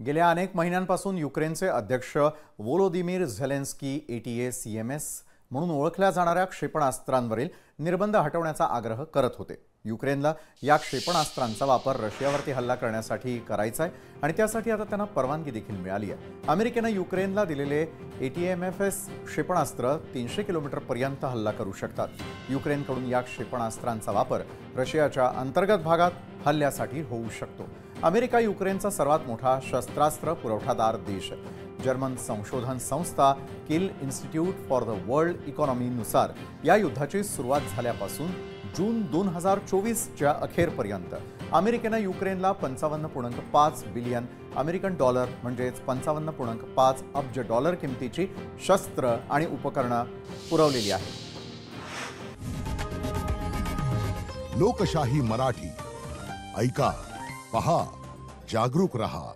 गेल्या अनेक महिन्यांपासून युक्रेनचे अध्यक्ष व्होलोदिमीर झेलेन्स्की ATACMS म्हणून ओळखल्या जाणाऱ्या क्षेपणास्त्रांवरील निर्बंध हटवण्याचा आग्रह करत होते। युक्रेनला या क्षेपणास्त्रांचा वापर रशियावरती हल्ला करण्यासाठी करायचा आहे आणि त्यासाठी आता त्यांना परवानगी देखील मिळाली आहे। अमेरिकेने युक्रेनला दिलेले ATACMS क्षेपणास्त्र 300 किलोमीटरपर्यंत हल्ला करू शकतात। युक्रेनकडून या क्षेपणास्त्रांचा वापर रशियाच्या अंतर्गत भागात हल्ल्यासाठी होऊ शकतो। अमेरिका युक्रेनचा सर्वात मोठा शस्त्रास्त्र पुरवठादार देश आहे। जर्मन संशोधन संस्था किल इन्स्टिट्यूट फॉर द वर्ल्ड इकॉनॉमीनुसार या युद्धाची सुरुवात झाल्यापासून जून 2024च्या अखेरपर्यंत अमेरिकेने युक्रेनला 55.5 बिलियन अमेरिकन डॉलर म्हणजेच 55.5 अब्ज डॉलर किमतीची शस्त्र आणि उपकरणे पुरवलेली आहेत। लोकशाही मराठी ऐका, पहा, जागरूक रहा।